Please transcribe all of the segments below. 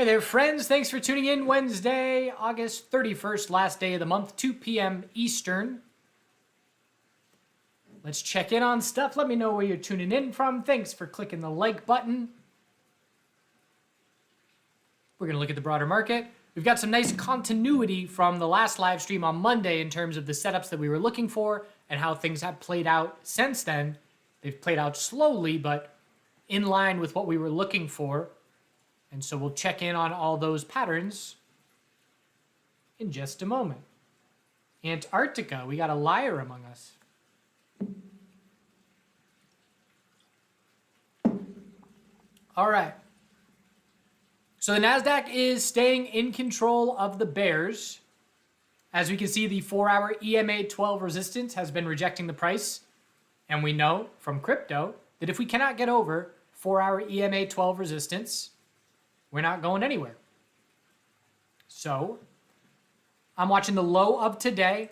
Hey there, friends. Thanks for tuning in. Wednesday, August 31st, last day of the month, 2 p.m. Eastern. Let's check in on stuff. Let me know where you're tuning in from. Thanks for clicking the like button. We're going to look at the broader market. We've got some nice continuity from the last live stream on Monday in terms of the setups that we were looking for and how things have played out since then. They've played out slowly, but in line with what we were looking for. And so we'll check in on all those patterns in just a moment. Antarctica, we got a liar among us. All right. So the NASDAQ is staying in control of the bears. As we can see, the 4-hour EMA 12 resistance has been rejecting the price. And we know from crypto that if we cannot get over 4-hour EMA 12 resistance, we're not going anywhere. So I'm watching the low of today.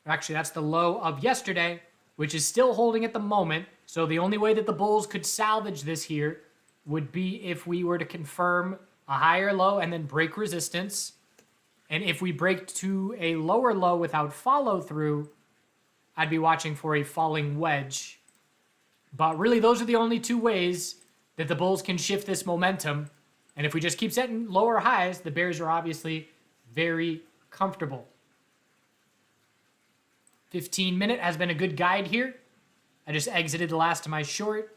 Actually, that's the low of yesterday, which is still holding at the moment. So the only way that the bulls could salvage this here would be if we were to confirm a higher low and then break resistance. And if we break to a lower low without follow through, I'd be watching for a falling wedge. But really, those are the only two ways that the bulls can shift this momentum. And if we just keep setting lower highs, the bears are obviously very comfortable. 15-minute has been a good guide here. I just exited the last of my short.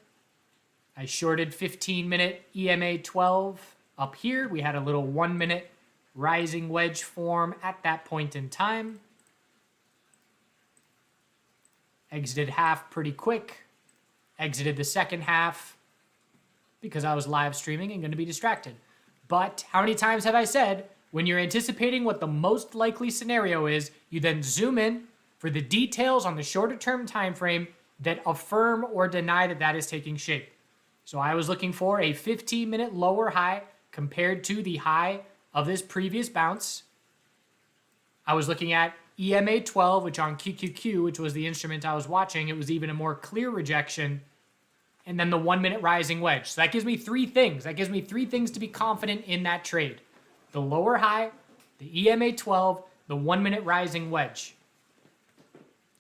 I shorted 15-minute EMA 12 up here. We had a little 1-minute rising wedge form at that point in time. Exited half pretty quick. Exited the second half because I was live streaming and going to be distracted. But how many times have I said, when you're anticipating what the most likely scenario is, you then zoom in for the details on the shorter term time frame that affirm or deny that that is taking shape. So I was looking for a 15-minute lower high compared to the high of this previous bounce. I was looking at EMA 12, which on QQQ, which was the instrument I was watching, it was even a more clear rejection. And then the 1-minute rising wedge. So that gives me three things. That gives me three things to be confident in that trade. The lower high, the EMA 12, the 1-minute rising wedge.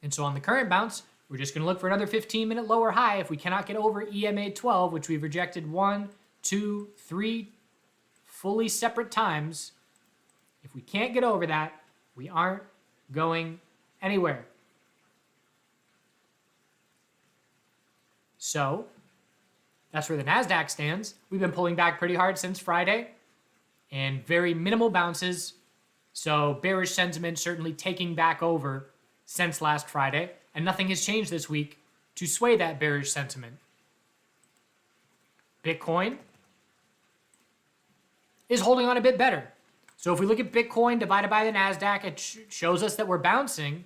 And so on the current bounce, we're just going to look for another 15-minute lower high. If we cannot get over EMA 12, which we've rejected 1, 2, 3 fully separate times, if we can't get over that, we aren't going anywhere. So that's where the NASDAQ stands. We've been pulling back pretty hard since Friday and very minimal bounces. So bearish sentiment certainly taking back over since last Friday. And nothing has changed this week to sway that bearish sentiment. Bitcoin is holding on a bit better. So if we look at Bitcoin divided by the NASDAQ, it shows us that we're bouncing.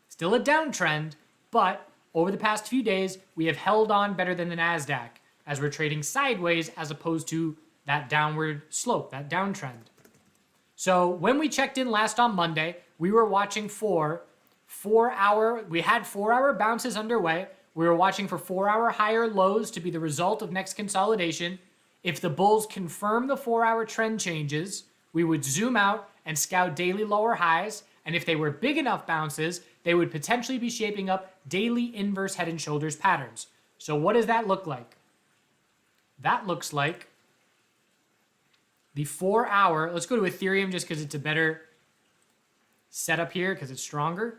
Still a downtrend, but over the past few days, we have held on better than the NASDAQ as we're trading sideways as opposed to that downward slope, that downtrend. So when we checked in last on Monday, we were watching for 4-hour, we had 4-hour bounces underway. We were watching for 4-hour higher lows to be the result of next consolidation. If the bulls confirm the 4-hour trend changes, we would zoom out and scout daily lower highs. And if they were big enough bounces, they would potentially be shaping up daily inverse head and shoulders patterns. So what does that look like? That looks like the 4-hour, let's go to Ethereum just because it's a better setup here because it's stronger.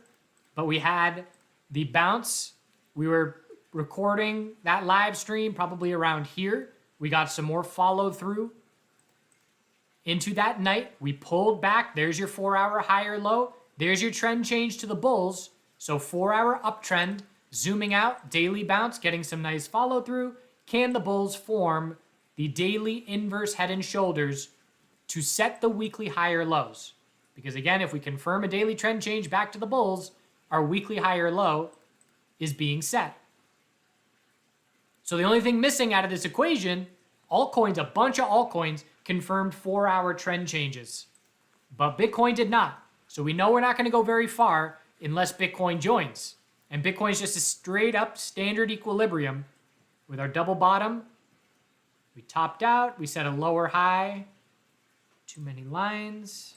But we had the bounce. We were recording that live stream probably around here. We got some more follow through into that night. We pulled back. There's your 4-hour higher low. There's your trend change to the bulls. So 4-hour uptrend, zooming out, daily bounce, getting some nice follow through. Can the bulls form the daily inverse head and shoulders to set the weekly higher lows? Because again, if we confirm a daily trend change back to the bulls, our weekly higher low is being set. So the only thing missing out of this equation, altcoins, a bunch of altcoins confirmed 4-hour trend changes. But Bitcoin did not. So we know we're not going to go very far unless Bitcoin joins. And Bitcoin is just a straight up standard equilibrium with our double bottom. We topped out, we set a lower high, Too many lines.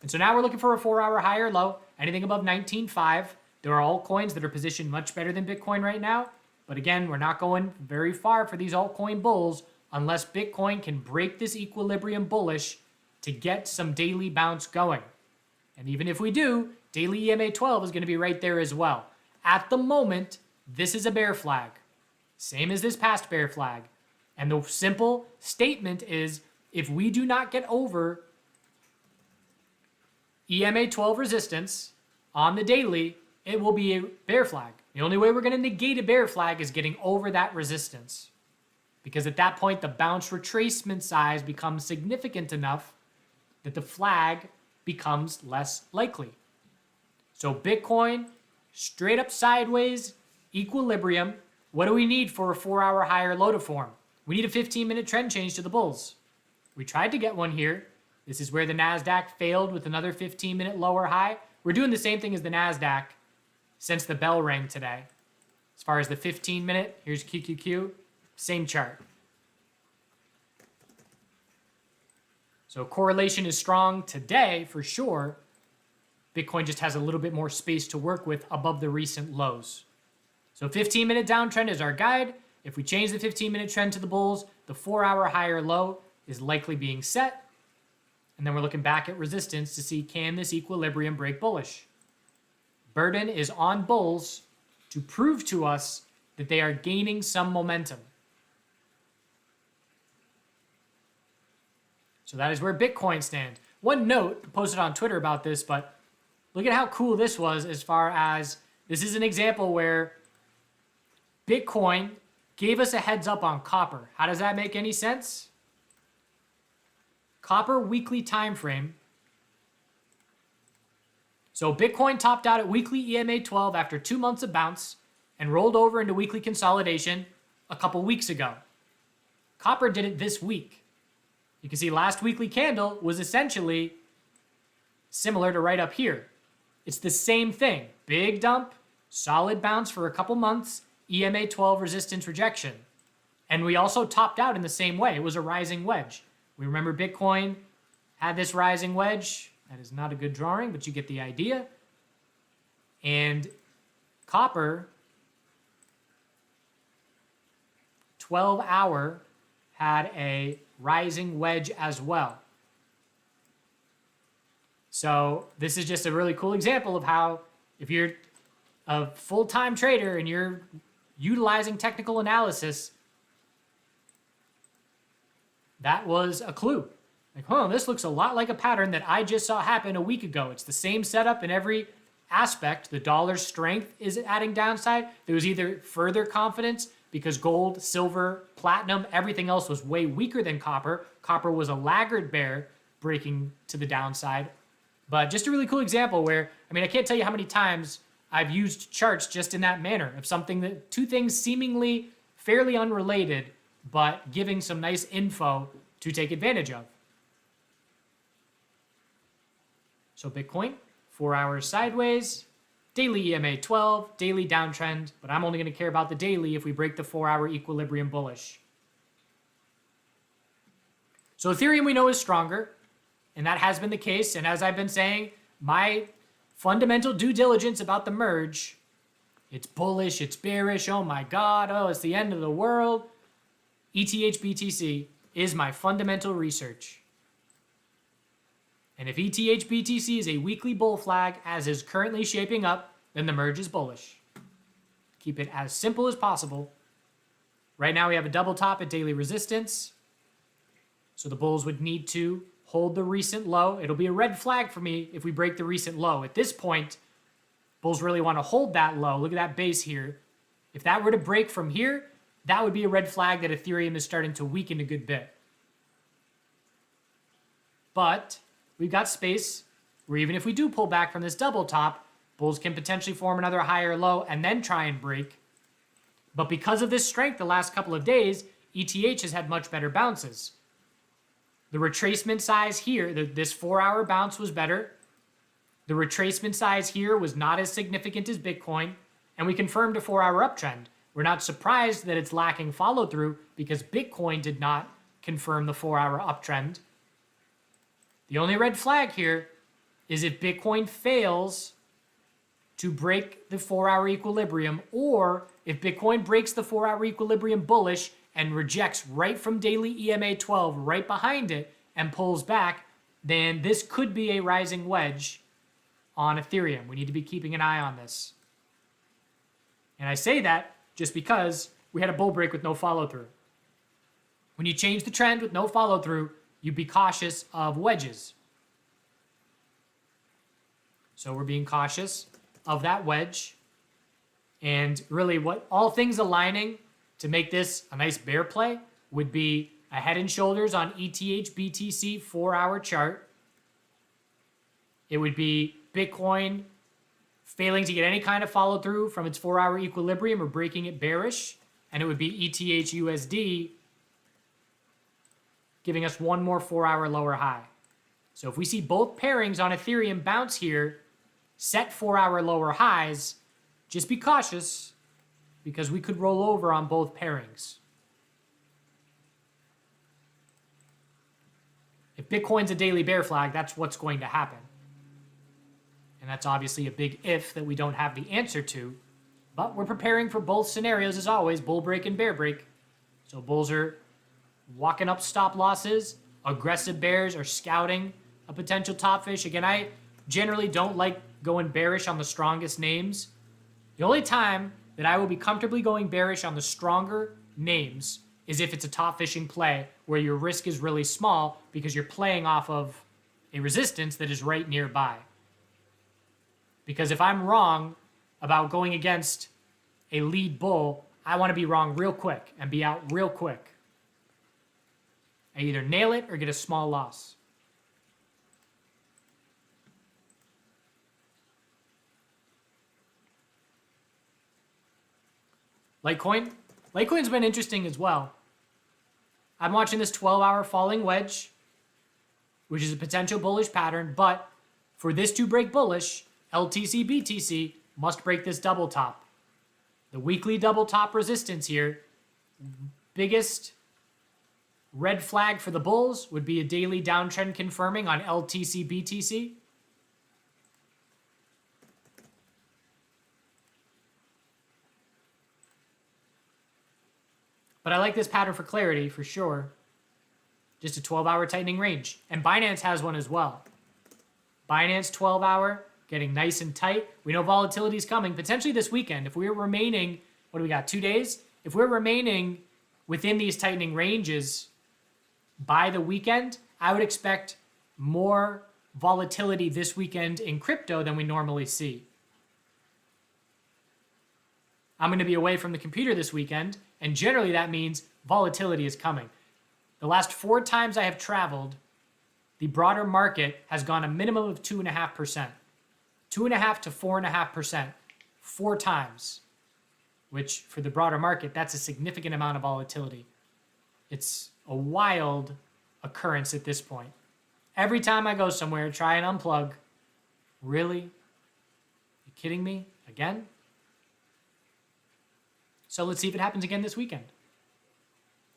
And so now we're looking for a 4-hour high or low. Anything above 19.5. There are altcoins that are positioned much better than Bitcoin right now. But again, we're not going very far for these altcoin bulls unless Bitcoin can break this equilibrium bullish to get some daily bounce going. And even if we do, daily EMA 12 is going to be right there as well. At the moment, this is a bear flag. Same as this past bear flag. And the simple statement is, if we do not get over EMA 12 resistance on the daily, it will be a bear flag. The only way we're going to negate a bear flag is getting over that resistance. Because at that point, the bounce retracement size becomes significant enough that the flag becomes less likely. So Bitcoin, straight up sideways, equilibrium. What do we need for a 4-hour high or low to form? We need a 15-minute trend change to the bulls. We tried to get one here. This is where the NASDAQ failed with another 15-minute lower high. We're doing the same thing as the NASDAQ since the bell rang today. As far as the 15-minute, here's QQQ, same chart. So correlation is strong today for sure. Bitcoin just has a little bit more space to work with above the recent lows. So 15-minute downtrend is our guide. If we change the 15-minute trend to the bulls, the 4-hour high or low is likely being set. And then we're looking back at resistance to see, can this equilibrium break bullish? Burden is on bulls to prove to us that they are gaining some momentum. So that is where Bitcoin stands. One note, posted on Twitter about this, but look at how cool this was as far as this is an example where Bitcoin gave us a heads up on copper. How does that make any sense? Copper weekly time frame. So Bitcoin topped out at weekly EMA 12 after 2 months of bounce and rolled over into weekly consolidation a couple weeks ago. Copper did it this week. You can see last weekly candle was essentially similar to right up here. It's the same thing. Big dump, solid bounce for a couple months, EMA 12 resistance rejection. And we also topped out in the same way. It was a rising wedge. We remember Bitcoin had this rising wedge. That is not a good drawing, but you get the idea. And copper, 12-hour, had a rising wedge as well. So this is just a really cool example of how if you're a full-time trader and you're utilizing technical analysis, that was a clue. Like, this looks a lot like a pattern that I just saw happen a week ago. It's the same setup in every aspect. The dollar's strength is adding downside. There was either further confidence because gold, silver, platinum, everything else was way weaker than copper. Copper was a laggard bear breaking to the downside. But just a really cool example where, I can't tell you how many times I've used charts just in that manner of something that two things seemingly fairly unrelated, but giving some nice info to take advantage of. So Bitcoin, 4 hours sideways, daily EMA 12, daily downtrend, but I'm only going to care about the daily if we break the 4-hour equilibrium bullish. So Ethereum we know is stronger, and that has been the case. And as I've been saying, my fundamental due diligence about the merge, it's bullish, it's bearish, oh my God, it's the end of the world. ETH BTC is my fundamental research. And if ETH BTC is a weekly bull flag, as is currently shaping up, then the merge is bullish. Keep it as simple as possible. Right now we have a double top at daily resistance. So the bulls would need to hold the recent low. It'll be a red flag for me if we break the recent low. At this point, bulls really want to hold that low. Look at that base here. If that were to break from here, that would be a red flag that Ethereum is starting to weaken a good bit. But we've got space where even if we do pull back from this double top, bulls can potentially form another higher low and then try and break. But because of this strength the last couple of days, ETH has had much better bounces. The retracement size here, this 4-hour bounce was better. The retracement size here was not as significant as Bitcoin, and we confirmed a 4-hour uptrend. We're not surprised that it's lacking follow-through because Bitcoin did not confirm the 4-hour uptrend. The only red flag here is if Bitcoin fails to break the 4-hour equilibrium, or if Bitcoin breaks the 4-hour equilibrium bullish and rejects right from daily EMA 12 right behind it and pulls back, then this could be a rising wedge on Ethereum. We need to be keeping an eye on this. And I say that just because we had a bull break with no follow through. When you change the trend with no follow through, you be cautious of wedges. So we're being cautious of that wedge. And really what all things aligning to make this a nice bear play would be a head and shoulders on ETH BTC 4-hour chart. It would be Bitcoin failing to get any kind of follow through from its 4-hour equilibrium or breaking it bearish. And it would be ETH USD giving us one more 4-hour lower high. So if we see both pairings on Ethereum bounce here, set 4-hour lower highs, just be cautious because we could roll over on both pairings. If Bitcoin's a daily bear flag, that's what's going to happen. And that's obviously a big if that we don't have the answer to. But we're preparing for both scenarios as always, bull break and bear break. So bulls are walking up stop losses. Aggressive bears are scouting a potential top fish. Again, I generally don't like going bearish on the strongest names. The only time that I will be comfortably going bearish on the stronger names is if it's a top fishing play where your risk is really small because you're playing off of a resistance that is right nearby. Because if I'm wrong about going against a lead bull, I want to be wrong real quick and be out real quick. I either nail it or get a small loss. Litecoin. Litecoin's been interesting as well. I'm watching this 12-hour falling wedge, which is a potential bullish pattern, but for this to break bullish, LTC BTC must break this double top. The weekly double top resistance here, biggest red flag for the bulls would be a daily downtrend confirming on LTC BTC. But I like this pattern for clarity for sure. Just a 12-hour tightening range. And Binance has one as well. Binance 12-hour getting nice and tight. We know volatility is coming potentially this weekend. If we're remaining, what do we got, 2 days? If we're remaining within these tightening ranges by the weekend, I would expect more volatility this weekend in crypto than we normally see. I'm going to be away from the computer this weekend, and generally that means volatility is coming. The last 4 times I have traveled, the broader market has gone a minimum of 2.5%. 2.5% to 4.5%, 4 times, which for the broader market, that's a significant amount of volatility. It's a wild occurrence at this point. Every time I go somewhere, try and unplug. Really? You kidding me? Again? So let's see if it happens again this weekend.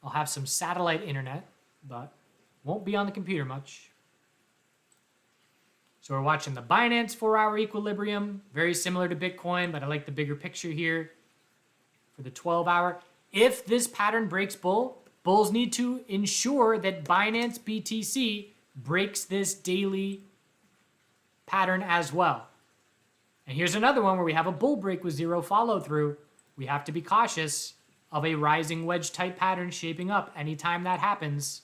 I'll have some satellite internet, but won't be on the computer much. So we're watching the Binance 4-hour equilibrium, very similar to Bitcoin, but I like the bigger picture here for the 12-hour. If this pattern breaks bull, bulls need to ensure that Binance BTC breaks this daily pattern as well. And here's another one where we have a bull break with 0 follow through. We have to be cautious of a rising wedge type pattern shaping up anytime that happens.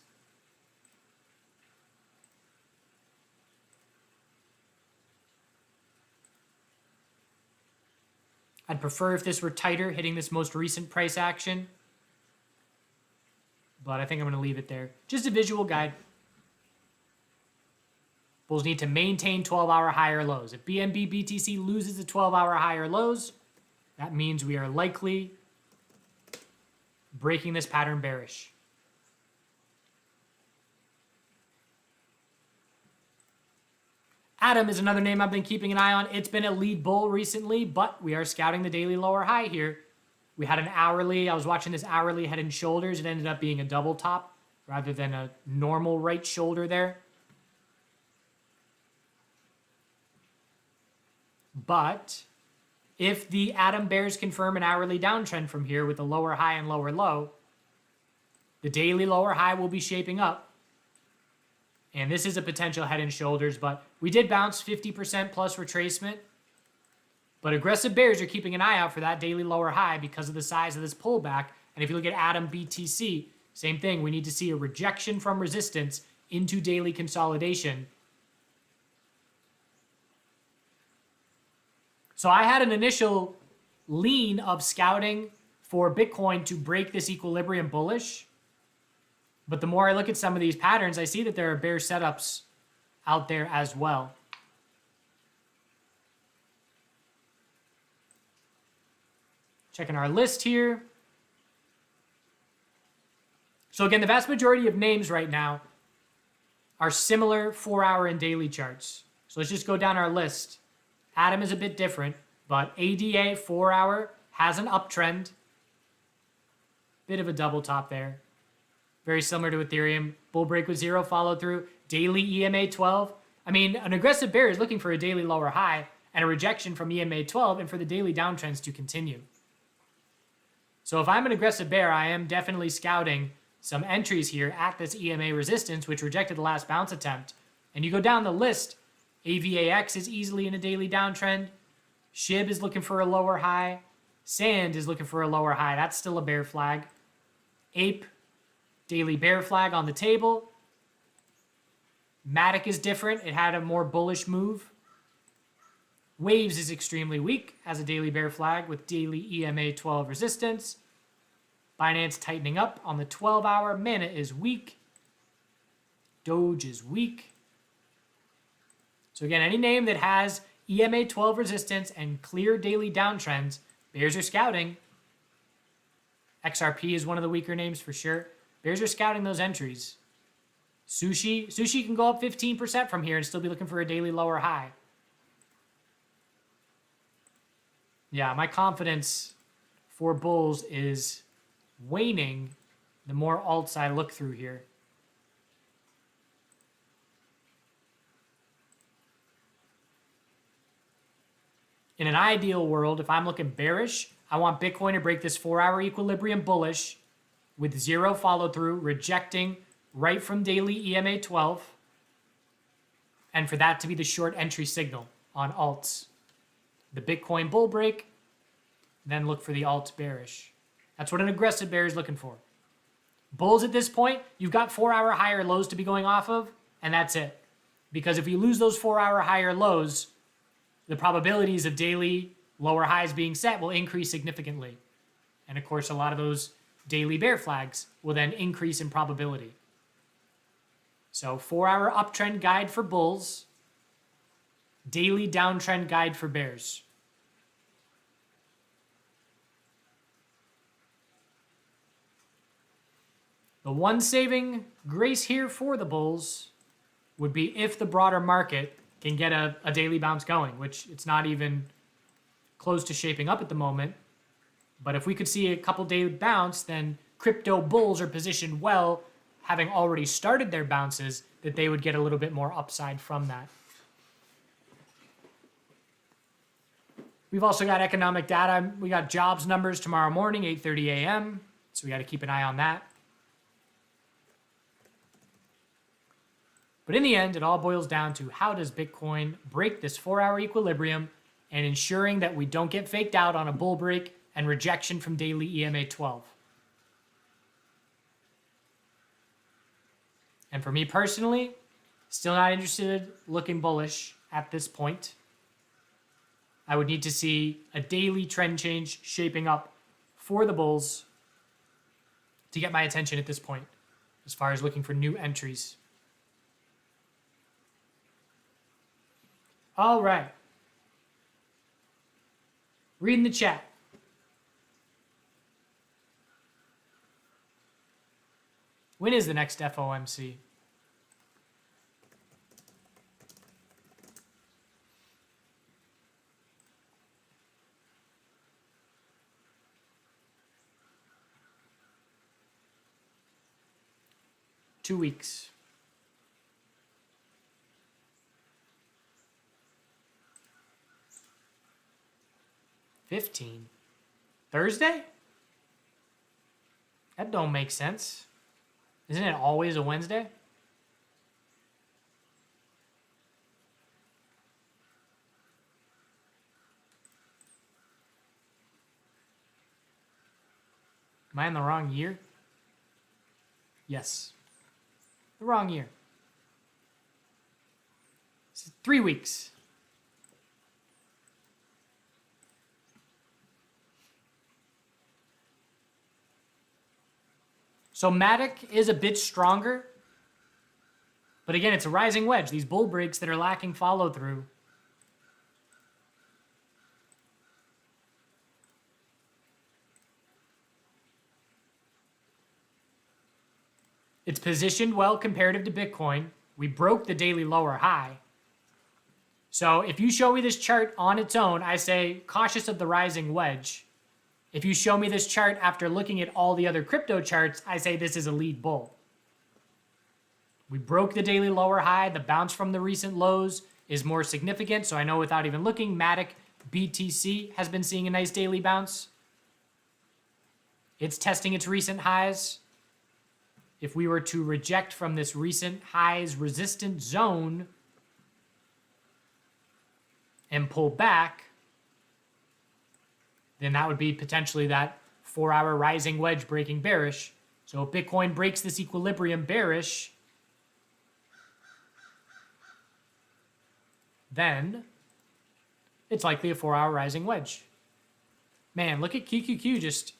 I'd prefer if this were tighter, hitting this most recent price action. But I think I'm going to leave it there. Just a visual guide. Bulls need to maintain 12-hour higher lows. If BNB BTC loses the 12-hour higher lows, that means we are likely breaking this pattern bearish. Atom is another name I've been keeping an eye on. It's been a lead bull recently, but we are scouting the daily lower high here. We had an hourly. I was watching this hourly head and shoulders. It ended up being a double top rather than a normal right shoulder there. But if the atom bears confirm an hourly downtrend from here with a lower high and lower low, the daily lower high will be shaping up. And this is a potential head and shoulders, but we did bounce 50% plus retracement. But aggressive bears are keeping an eye out for that daily lower high because of the size of this pullback. And if you look at atom BTC, same thing. We need to see a rejection from resistance into daily consolidation. So I had an initial lean of scouting for Bitcoin to break this equilibrium bullish. But the more I look at some of these patterns, I see that there are bear setups out there as well. Checking our list here. So again, the vast majority of names right now are similar 4-hour and daily charts. So let's just go down our list. Atom is a bit different, but ADA 4-hour has an uptrend. Bit of a double top there. Very similar to Ethereum. Bull break with 0 follow through. Daily EMA 12. I mean, an aggressive bear is looking for a daily lower high and a rejection from EMA 12 and for the daily downtrends to continue. So if I'm an aggressive bear, I am definitely scouting some entries here at this EMA resistance, which rejected the last bounce attempt. And you go down the list, AVAX is easily in a daily downtrend. SHIB is looking for a lower high. SAND is looking for a lower high. That's still a bear flag. APE, daily bear flag on the table. Matic is different. It had a more bullish move. Waves is extremely weak as a daily bear flag with daily EMA 12 resistance. Binance tightening up on the 12-hour. Mana is weak. Doge is weak. So again, any name that has EMA 12 resistance and clear daily downtrends, bears are scouting. XRP is one of the weaker names for sure. Bears are scouting those entries. Sushi can go up 15% from here and still be looking for a daily lower high. Yeah, my confidence for bulls is waning the more alts I look through here. In an ideal world, if I'm looking bearish, I want Bitcoin to break this 4-hour equilibrium bullish with 0 follow through, rejecting right from daily EMA 12, and for that to be the short entry signal on alts. The Bitcoin bull break, then look for the alt bearish. That's what an aggressive bear is looking for. Bulls at this point, you've got 4-hour higher lows to be going off of, and that's it. Because if you lose those 4-hour higher lows, the probabilities of daily lower highs being set will increase significantly. And of course, a lot of those daily bear flags will then increase in probability. So 4-hour uptrend guide for bulls, daily downtrend guide for bears. The one saving grace here for the bulls would be if the broader market can get a daily bounce going, which it's not even close to shaping up at the moment. But if we could see a couple daily bounce, then crypto bulls are positioned well, having already started their bounces, that they would get a little bit more upside from that. We've also got economic data. We got jobs numbers tomorrow morning, 8:30 a.m. So we got to keep an eye on that. But in the end, it all boils down to how does Bitcoin break this 4-hour equilibrium and ensuring that we don't get faked out on a bull break and rejection from daily EMA 12. And for me personally, still not interested looking bullish at this point. I would need to see a daily trend change shaping up for the bulls to get my attention at this point, as far as looking for new entries. All right. Reading the chat. When is the next FOMC? Two weeks. 15. Thursday? That don't make sense. Isn't it always a Wednesday? Am I in the wrong year? Yes. The wrong year. It's 3 weeks. So Matic is a bit stronger. But again, it's a rising wedge. These bull breaks that are lacking follow through. It's positioned well comparative to Bitcoin. We broke the daily lower high. So if you show me this chart on its own, I say cautious of the rising wedge. If you show me this chart after looking at all the other crypto charts, I say this is a lead bull. We broke the daily lower high. The bounce from the recent lows is more significant. So I know without even looking, Matic BTC has been seeing a nice daily bounce. It's testing its recent highs. If we were to reject from this recent highs resistance zone and pull back, then that would be potentially that 4-hour rising wedge breaking bearish. So if Bitcoin breaks this equilibrium bearish, then it's likely a 4-hour rising wedge. Man, look at QQQ just,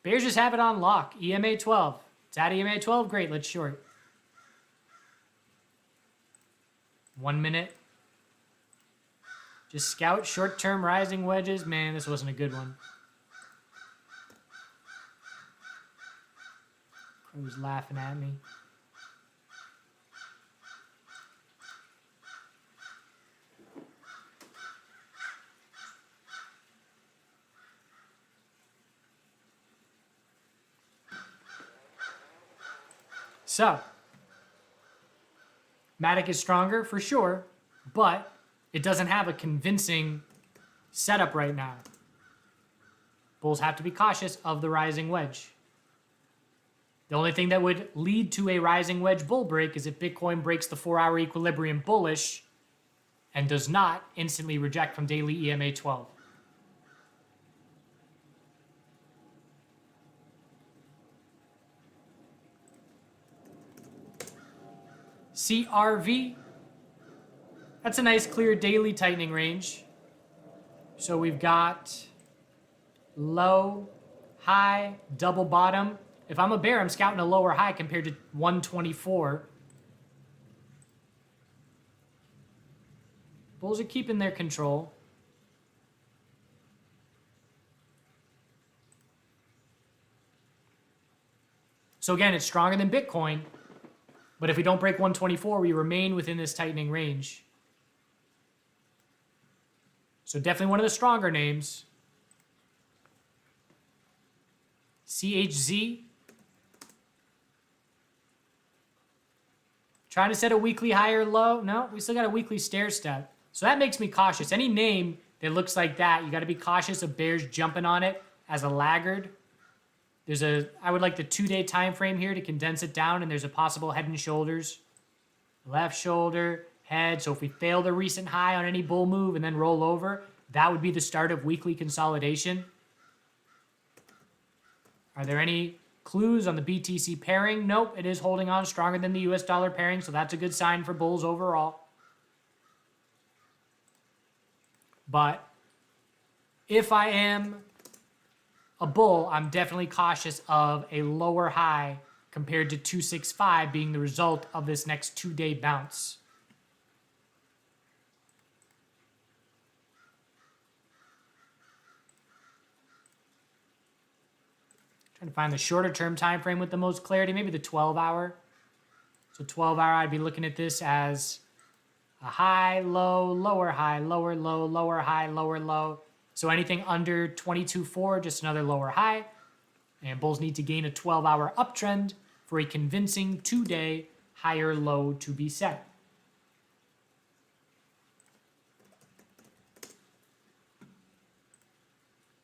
bears just have it on lock. EMA 12. It's at EMA 12. Great, let's short. 1 minute. Just scout short-term rising wedges. Man, this wasn't a good one. Crow's laughing at me. So, Matic is stronger for sure, but it doesn't have a convincing setup right now. Bulls have to be cautious of the rising wedge. The only thing that would lead to a rising wedge bull break is if Bitcoin breaks the 4-hour equilibrium bullish and does not instantly reject from daily EMA 12. CRV, that's a nice clear daily tightening range. So we've got low, high, double bottom. If I'm a bear, I'm scouting a lower high compared to 124. Bulls are keeping their control. So again, it's stronger than Bitcoin. But if we don't break 124, we remain within this tightening range. So definitely one of the stronger names. CHZ. Trying to set a weekly higher low. No, we still got a weekly stair step. So that makes me cautious. Any name that looks like that, you got to be cautious of bears jumping on it as a laggard. I would like the 2-day time frame here to condense it down, and there's a possible head and shoulders. Left shoulder, head. So if we fail the recent high on any bull move and then roll over, that would be the start of weekly consolidation. Are there any clues on the BTC pairing? Nope, it is holding on stronger than the US dollar pairing, so that's a good sign for bulls overall. But if I am a bull, I'm definitely cautious of a lower high compared to 265 being the result of this next 2-day bounce. Trying to find the shorter term time frame with the most clarity, maybe the 12-hour. So 12-hour, I'd be looking at this as a high, low, lower high, lower low, lower high, lower low. So anything under 22.4, just another lower high. And bulls need to gain a 12-hour uptrend for a convincing 2-day higher low to be set.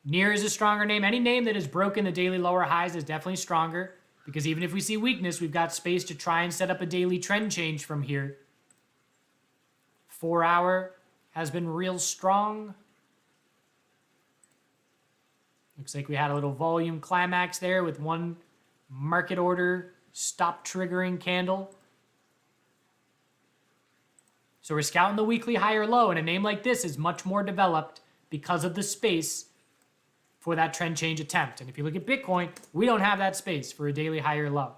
Near is a stronger name. Any name that has broken the daily lower highs is definitely stronger, because even if we see weakness, we've got space to try and set up a daily trend change from here. 4 hour has been real strong. Looks like we had a little volume climax there with one market order stop triggering candle. So we're scouting the weekly higher low, and a name like this is much more developed because of the space for that trend change attempt. And if you look at Bitcoin, we don't have that space for a daily higher low.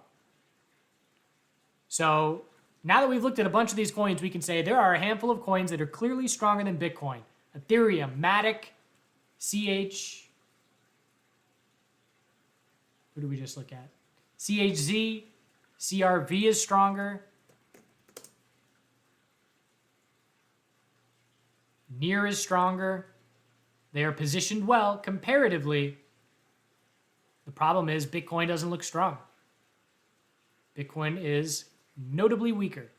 So now that we've looked at a bunch of these coins, we can say there are a handful of coins that are clearly stronger than Bitcoin. Ethereum, Matic, CH. Who did we just look at? CHZ, CRV is stronger. Near is stronger. They are positioned well comparatively. The problem is Bitcoin doesn't look strong. Bitcoin is notably weaker.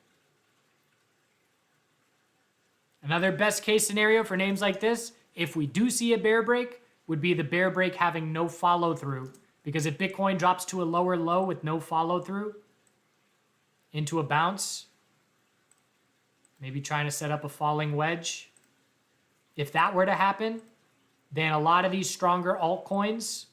Another best case scenario for names like this, if we do see a bear break, would be the bear break having no follow through. Because if Bitcoin drops to a lower low with no follow through into a bounce, maybe trying to set up a falling wedge, if that were to happen, then a lot of these stronger altcoins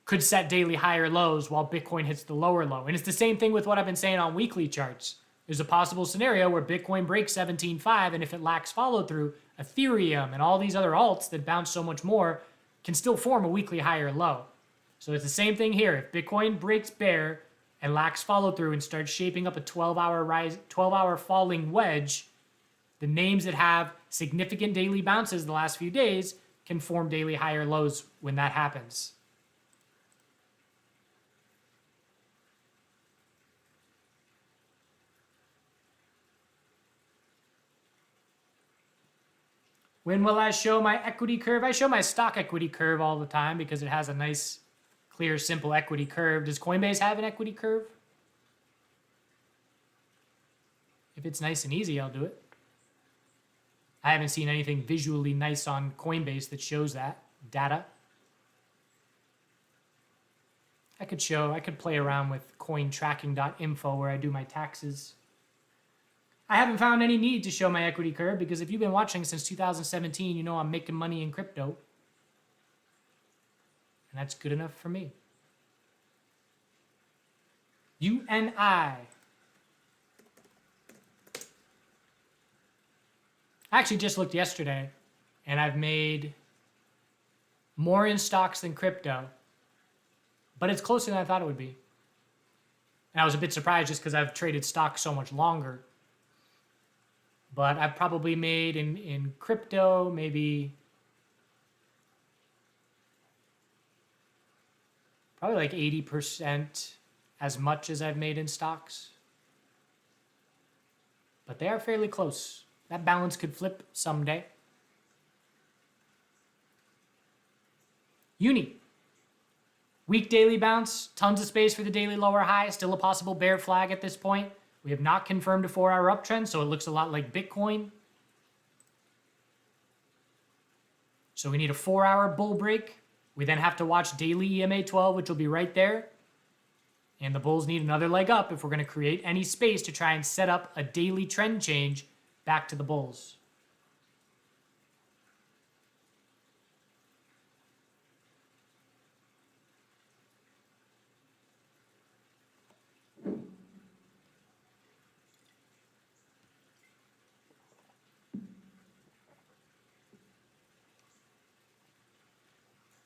could set daily higher lows while Bitcoin hits the lower low. And it's the same thing with what I've been saying on weekly charts. There's a possible scenario where Bitcoin breaks 17.5, and if it lacks follow through, Ethereum and all these other alts that bounce so much more can still form a weekly higher low. So it's the same thing here. If Bitcoin breaks bear and lacks follow through and starts shaping up a 12-hour falling wedge, the names that have significant daily bounces the last few days can form daily higher lows when that happens. When will I show my equity curve? I show my stock equity curve all the time because it has a nice, clear, simple equity curve. Does Coinbase have an equity curve? If it's nice and easy, I'll do it. I haven't seen anything visually nice on Coinbase that shows that data. I could play around with cointracking.info where I do my taxes. I haven't found any need to show my equity curve because if you've been watching since 2017, you know I'm making money in crypto. And that's good enough for me. UNI. I actually just looked yesterday, and I've made more in stocks than crypto, but it's closer than I thought it would be. And I was a bit surprised just because I've traded stocks so much longer. But I've probably made in crypto maybe probably like 80% as much as I've made in stocks. But they are fairly close. That balance could flip someday. Uni. Weak daily bounce, tons of space for the daily lower high, still a possible bear flag at this point. We have not confirmed a 4-hour uptrend, so it looks a lot like Bitcoin. So we need a 4-hour bull break. We then have to watch daily EMA 12, which will be right there. And the bulls need another leg up if we're going to create any space to try and set up a daily trend change back to the bulls.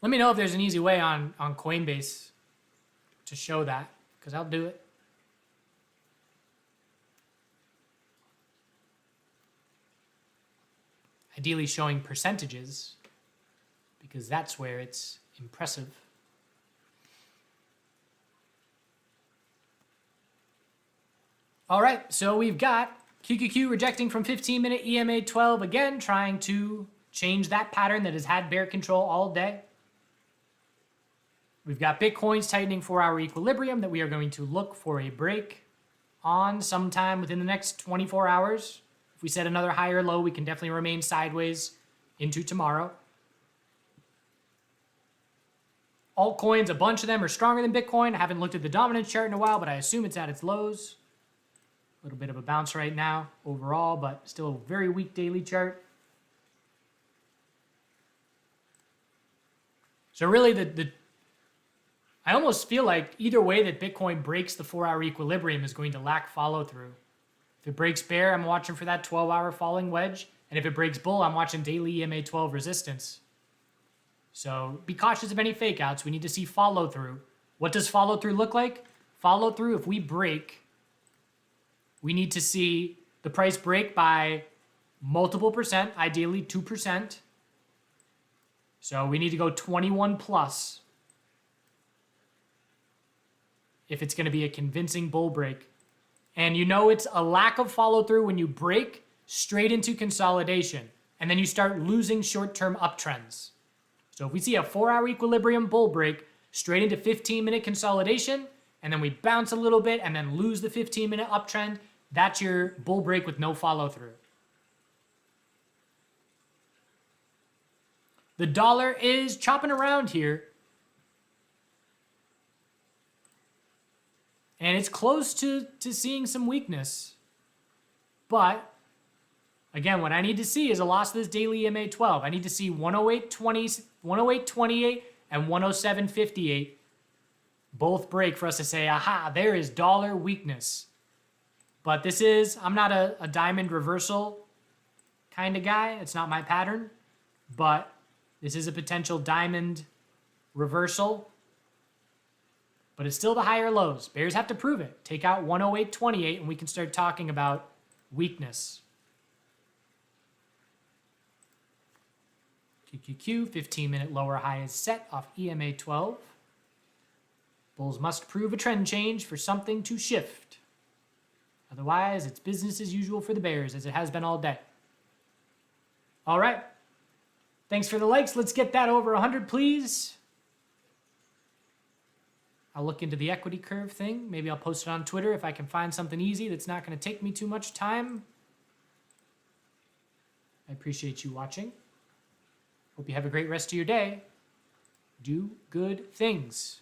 Let me know if there's an easy way on Coinbase to show that, because I'll do it. Ideally showing percentages, because that's where it's impressive. All right, so we've got QQQ rejecting from 15-minute EMA 12 again, trying to change that pattern that has had bear control all day. We've got Bitcoin's tightening 4-hour equilibrium that we are going to look for a break on sometime within the next 24 hours. If we set another higher low, we can definitely remain sideways into tomorrow. Altcoins, a bunch of them are stronger than Bitcoin. I haven't looked at the dominance chart in a while, but I assume it's at its lows. A little bit of a bounce right now overall, but still a very weak daily chart. So really, I almost feel like either way that Bitcoin breaks the 4-hour equilibrium is going to lack follow-through. If it breaks bear, I'm watching for that 12-hour falling wedge. And if it breaks bull, I'm watching daily EMA 12 resistance. So be cautious of any fake outs. We need to see follow-through. What does follow-through look like? Follow-through, if we break, we need to see the price break by multiple percent, ideally 2%. So we need to go 21 plus if it's going to be a convincing bull break. And you know it's a lack of follow-through when you break straight into consolidation and then you start losing short-term uptrends. So if we see a 4-hour equilibrium bull break straight into 15-minute consolidation and then we bounce a little bit and then lose the 15-minute uptrend, that's your bull break with no follow-through. The dollar is chopping around here. And it's close to seeing some weakness. But, again, what I need to see is a loss of this daily EMA 12. I need to see 108.20, 108.28 and 107.58 both break for us to say, aha, there is dollar weakness. But this is, I'm not a diamond reversal kind of guy. It's not my pattern. But this is a potential diamond reversal. But it's still the higher lows. Bears have to prove it. Take out 108.28 and we can start talking about weakness. QQQ, 15-minute lower high is set off EMA 12. Bulls must prove a trend change for something to shift. Otherwise, it's business as usual for the bears, as it has been all day. All right. Thanks for the likes. Let's get that over 100, please. I'll look into the equity curve thing. Maybe I'll post it on Twitter if I can find something easy that's not going to take me too much time. I appreciate you watching. Hope you have a great rest of your day. Do good things.